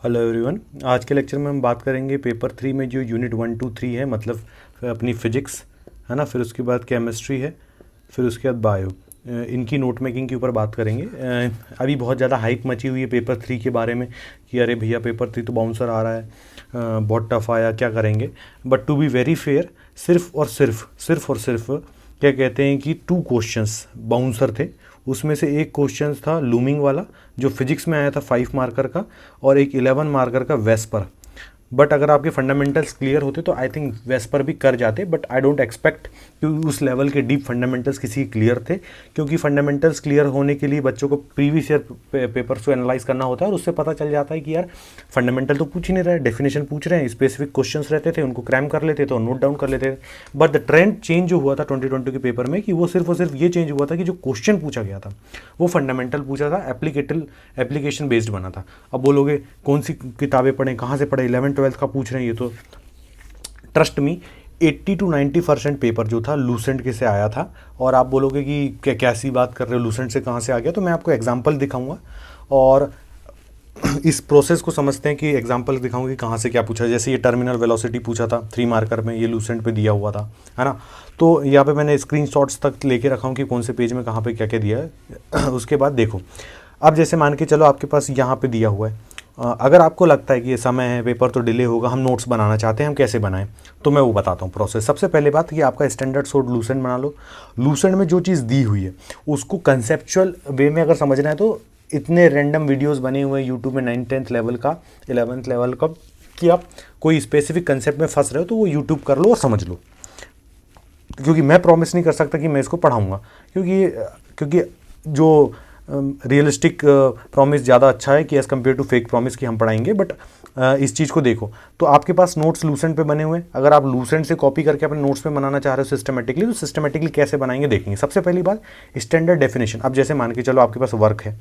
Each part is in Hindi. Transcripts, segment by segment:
Hello everyone. आज के लेक्चर में हम बात करेंगे पेपर 3 में जो यूनिट 1, 2, 3 है, मतलब अपनी फिजिक्स है ना, फिर उसके बाद केमिस्ट्री है, फिर उसके बाद बायो। इनकी नोट मेकिंग के ऊपर बात करेंगे। अभी बहुत ज़्यादा हाइप मची हुई है पेपर 3 के बारे में कि अरे भैया पेपर 3 तो बाउंसर आ रहा है, बहुत टफ आया, क्या करेंगे। But to be very fair, सिर्फ और सिर्फ क्या कहते हैं कि 2 क्वेश्चंस बाउंसर थे। उसमें से एक क्वेश्चन था लूमिंग वाला जो फिजिक्स में आया था 5 मार्कर का, और एक 11 मार्कर का वेस्पर। बट अगर आपके फंडामेंटल्स क्लियर होते तो आई थिंक वेस्पर भी कर जाते, बट आई डोंट एक्सपेक्ट कि उस लेवल के डीप फंडामेंटल्स किसी क्लियर थे, क्योंकि फंडामेंटल्स क्लियर होने के लिए बच्चों को प्रीवियस ईयर पेपर्स को एनालाइज करना होता है, और उससे पता चल जाता है कि यार फंडामेंटल तो पूछ ही नहीं रहे, डेफिनेशन पूछ रहे हैं, स्पेसिफिक क्वेश्चंस रहते थे, उनको क्रैम कर लेते थे और नोट डाउन कर लेते थे। बट द ट्रेंड चेंज जो हुआ था 2020 के पेपर में कि वो सिर्फ और सिर्फ ये चेंज हुआ था कि जो क्वेश्चन पूछा गया था वो फंडामेंटल पूछा था, एप्लीकेशन बेस्ड बना था। अब बोलोगे कौन सी किताबें पढ़ें, कहाँ से पढ़ें, 11th-12th का पूछ रहे हैं, ये तो ट्रस्ट मी 80 to 90% पेपर जो था लूसेंट के से आया था। और आप बोलोगे कि कैसी बात कर रहे हो, लूसेंट से कहाँ से आ गया, तो मैं आपको एग्जांपल दिखाऊंगा और इस प्रोसेस को समझते हैं कि एग्जांपल दिखाऊंगा कि कहाँ से क्या पूछा। जैसे ये टर्मिनल वेलोसिटी पूछा था 3 मार्कर में, ये लूसेंट पे दिया हुआ था, है ना। तो यहाँ पे मैंने स्क्रीनशॉट्स तक लेके रखा हूँ कि कौन से पेज में कहाँ पे क्या क्या दिया है। उसके बाद देखो, अब जैसे मान के चलो आपके पास यहाँ पे दिया हुआ है, अगर आपको लगता है कि ये समय है, पेपर तो डिले होगा, हम नोट्स बनाना चाहते हैं, हम कैसे बनाएं, तो मैं वो बताता हूँ प्रोसेस। सबसे पहले बात कि आपका स्टैंडर्ड सोर्ट लूसेंट बना लो। लूसेंट में जो चीज़ दी हुई है उसको कंसेप्चुअल वे में अगर समझना है तो इतने रैंडम वीडियोस बने हुए हैं यूट्यूब में 9th-10th लेवल का, 11th लेवल का, कि आप कोई स्पेसिफिक कंसेप्ट में फंस रहे हो तो वो यूट्यूब कर लो और समझ लो। क्योंकि मैं प्रॉमिस नहीं कर सकता कि मैं इसको पढ़ाऊँगा, क्योंकि जो रियलिस्टिक प्रॉमिस ज़्यादा अच्छा है कि as compare to fake promise कि हम पढ़ाएंगे। बट इस चीज़ को देखो, तो आपके पास नोट्स लूसेंट पे बने हुए हैं। अगर आप लूसेंट से कॉपी करके अपने नोट्स पे बनाना चाह रहे हो सिस्टमेटिकली, तो सिस्टमेटिकली कैसे बनाएंगे देखेंगे। सबसे पहली बात स्टैंडर्ड डेफिनेशन। अब जैसे मान के चलो आपके पास वर्क है,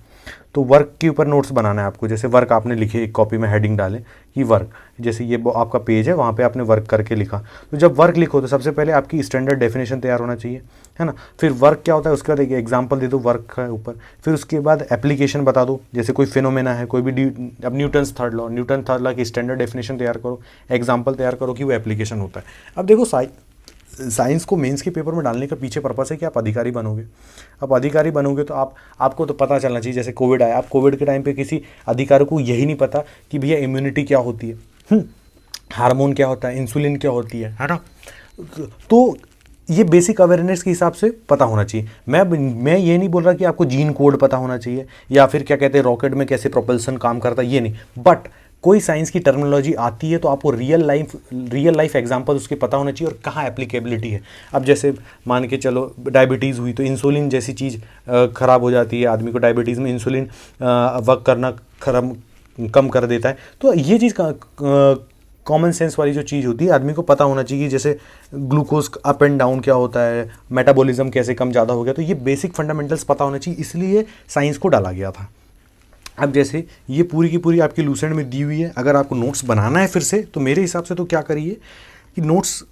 तो वर्क के ऊपर नोट्स बनाना है आपको। जैसे वर्क आपने लिखे, एक कॉपी में हेडिंग डालें कि वर्क, जैसे ये आपका पेज है, वहाँ पे आपने वर्क करके लिखा। तो जब वर्क लिखो तो सबसे पहले आपकी स्टैंडर्ड डेफिनेशन तैयार होना चाहिए, है ना। फिर वर्क क्या होता है, उसके बाद एक एग्जांपल दे दो वर्क का ऊपर। फिर उसके बाद एप्लीकेशन बता दो, जैसे कोई फिनोमेना है, कोई भी अब न्यूटन थर्ड लॉ की स्टैंडर्ड डेफिनेशन तैयार करो, एग्जांपल तैयार करो कि वो एप्लीकेशन होता है। अब देखो साइंस को मेंस के पेपर में डालने का पीछे पर्पस है कि आप अधिकारी बनोगे। अब अधिकारी बनोगे तो आपको तो पता चलना चाहिए। जैसे कोविड आया, आप कोविड के टाइम पे किसी अधिकारी को यही नहीं पता कि भैया इम्यूनिटी क्या होती है, हार्मोन क्या होता है, इंसुलिन क्या होती है ना। तो ये बेसिक अवेयरनेस के हिसाब से पता होना चाहिए। मैं ये नहीं बोल रहा कि आपको जीन कोड पता होना चाहिए या फिर क्या कहते हैं रॉकेट में कैसे प्रोपल्सन काम करता है, ये नहीं। बट कोई साइंस की टर्मिनोलॉजी आती है तो आपको रियल लाइफ एग्जांपल उसके पता होना चाहिए और कहाँ एप्लीकेबिलिटी है। अब जैसे मान के चलो डायबिटीज़ हुई तो इंसुलिन जैसी चीज़ ख़राब हो जाती है आदमी को। डायबिटीज़ में इंसुलिन वर्क करना कम कर देता है। तो ये चीज़ कॉमन सेंस वाली जो चीज़ होती है आदमी को पता होना चाहिए। जैसे ग्लूकोज अप एंड डाउन क्या होता है, मेटाबॉलिज्म कैसे कम ज़्यादा हो गया, तो ये बेसिक फंडामेंटल्स पता होना चाहिए, इसलिए साइंस को डाला गया था। अब जैसे ये पूरी की पूरी आपकी लूसेंट में दी हुई है। अगर आपको नोट्स बनाना है फिर से, तो मेरे हिसाब से तो क्या करिए कि नोट्स,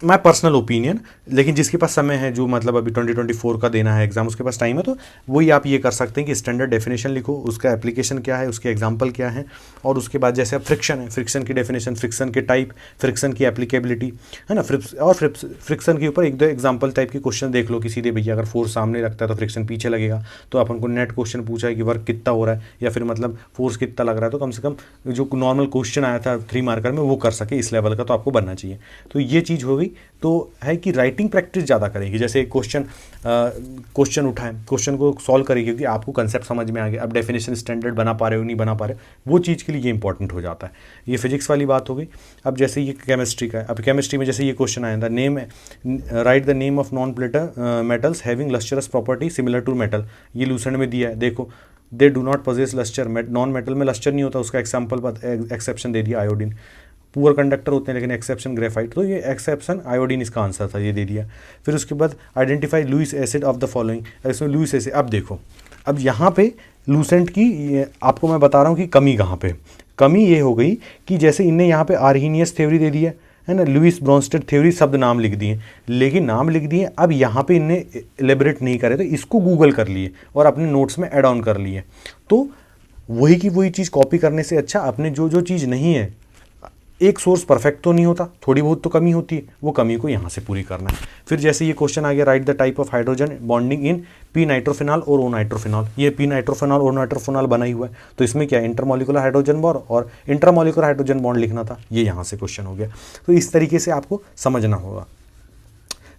माय पर्सनल ओपिनियन, लेकिन जिसके पास समय है, जो मतलब अभी 2024 का देना है एग्जाम, उसके पास टाइम है, तो वही आप ये कर सकते हैं कि स्टैंडर्ड डेफिनेशन लिखो, उसका एप्लीकेशन क्या है, उसके एग्जांपल क्या है, और उसके बाद जैसे अब फ्रिक्शन है, फ्रिक्शन की डेफिनेशन, फ्रिक्शन के टाइप, फ्रिक्शन की एप्लीकेबिलिटी, है ना। और फ्रिक्शन के ऊपर 1-2 एग्जाम्पल टाइप के क्वेश्चन देख लो कि सीधे भैया अगर फोर्स सामने लगता है तो फ्रिक्शन पीछे लगेगा, तो अपन को नेट क्वेश्चन पूछा है कि वर्क कितना हो रहा है या फिर मतलब फोर्स कितना लग रहा है, तो कम से कम जो नॉर्मल क्वेश्चन आया था 3 मार्कर में वो कर सके, इस लेवल का तो आपको बनना चाहिए। तो ये चीज़ हो गई। तो है कि राइटिंग प्रैक्टिस ज़्यादा करेगी। जैसे एक क्वेश्चन उठाएं, क्वेश्चन को सॉल्व करेगी, क्योंकि आपको कंसेप्ट समझ में आ गया। अब डेफिनेशन स्टैंडर्ड बना पा रहे हो नहीं बना पा रहे, वो चीज़ के लिए ये इंपॉर्टेंट हो जाता है। ये फिजिक्स वाली बात हो गई। अब जैसे ये केमिस्ट्री का है, अब केमिस्ट्री में जैसे ये क्वेश्चन आया था, right the name of non plater metals having lustrous property similar to metal. ये लूसेंट में दिया है, देखो they do not possess lustre. Non metal में लस्टर नहीं होता, उसका एक्सेप्शन दे दिया आयोडीन। पुअर कंडक्टर होते हैं लेकिन एक्सेप्शन ग्रेफाइट, तो ये एक्सेप्शन आयोडीन इसका आंसर था, ये दे दिया। फिर उसके बाद identify Lewis acid of the following, इसमें लुइस एसिड। अब देखो, अब यहाँ पे लूसेंट की आपको मैं बता रहा हूँ कि कमी कहाँ पे। कमी ये हो गई कि जैसे इनने यहाँ पे आर्हीनियस थ्योरी दे दी है ना, लुइस ब्रोंस्टेड थ्योरी, शब्द नाम लिख दिए, लेकिन नाम लिख दिए। अब यहाँ पे इनने एलेबरेट नहीं करे, तो इसको गूगल कर लिए और अपने नोट्स में ऐड ऑन कर लिए। तो वही की वही चीज़ कॉपी करने से अच्छा अपने जो जो चीज़ नहीं है, एक सोर्स परफेक्ट तो नहीं होता, थोड़ी बहुत तो कमी होती है, वो कमी को यहाँ से पूरी करना है। फिर जैसे ये क्वेश्चन आ गया, right the type of hydrogen bonding in P nitrophenol और ओ नाइट्रोफिनॉल। ये पी नाइट्रोफिनॉल और नाइट्रोफिनॉल बना ही हुआ है, तो इसमें क्या इंटरमोलिकुलर हाइड्रोजन बॉन्ड और इंट्रामोलिकुलर हाइड्रोजन बॉन्ड लिखना था, ये यहाँ से क्वेश्चन हो गया। तो इस तरीके से आपको समझना होगा।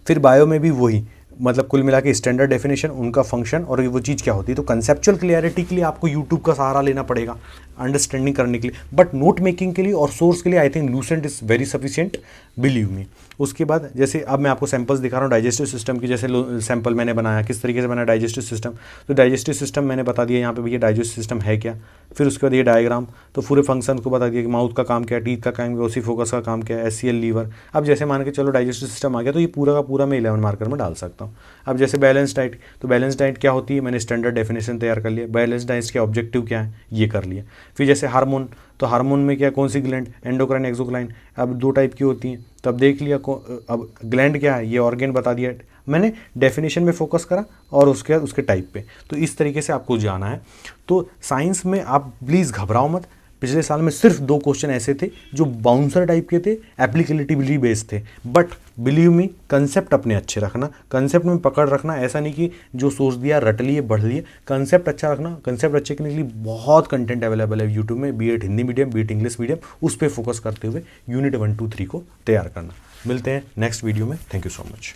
फिर बायो में भी वही, मतलब कुल मिला के स्टैंडर्ड डेफिनेशन, उनका फंक्शन और वो चीज़ क्या होती है। तो कंसेप्चुअल क्लियरिटी के लिए आपको यूट्यूब का सहारा लेना पड़ेगा अंडरस्टैंडिंग करने के लिए, बट नोट मेकिंग के लिए और सोर्स के लिए I think Lucent is very sufficient, believe me. उसके बाद जैसे अब मैं आपको सैंपल्स दिखा रहा हूँ डाइजेस्टिव सिस्टम की, जैसे सैंपल मैंने बनाया, किस तरीके से बनाया डाइजेस्टिव सिस्टम। तो डाइजेस्टिव सिस्टम मैंने बता दिया यहाँ पे भैया डाइजेस्टिव सिस्टम है क्या। फिर उसके बाद ये डायग्राम, तो पूरे फंक्शन को बता दिया कि माउथ का काम क्या है, टीथ का काम क्या है, फोकस का काम क्या है, एससीएल लीवर। अब जैसे मान के चलो डाइजेस्टिव सिस्टम आ गया, तो ये पूरा का पूरा मैं 11 मार्कर में डाल सकता हूँ। अब जैसे बैलेंस डाइट, तो बैलेंस डाइट क्या होती है, मैंने स्टैंडर्ड डेफिनेशन तैयार कर लिया। बैलेंस डाइट के ऑब्जेक्टिव क्या है ये कर लिया। फिर जैसे हार्मोन, तो हार्मोन में क्या, कौन सी ग्लैंड, एंडोक्राइन एक्सोक्राइन, अब 2 टाइप की होती हैं, तो अब देख लिया। अब ग्लैंड क्या है, ये ऑर्गेन बता दिया मैंने, डेफिनेशन में फोकस करा और उसके बाद उसके टाइप पे। तो इस तरीके से आपको जाना है। तो साइंस में आप प्लीज़ घबराओ मत। पिछले साल में सिर्फ 2 क्वेश्चन ऐसे थे जो बाउंसर टाइप के थे, एप्लीकेबिलिटी बेस्ड थे, बट बिलीव मी कंसेप्ट अपने अच्छे रखना, कंसेप्ट में पकड़ रखना। ऐसा नहीं कि जो सोच दिया रट लिए बढ़ लिए, कंसेप्ट अच्छा रखना। कंसेप्ट अच्छे करने के लिए बहुत कंटेंट अवेलेबल है यूट्यूब में, B Ed Hindi medium, B Ed English medium, उस पर फोकस करते हुए यूनिट 1, 2, 3 को तैयार करना। मिलते हैं नेक्स्ट वीडियो में। Thank you so much.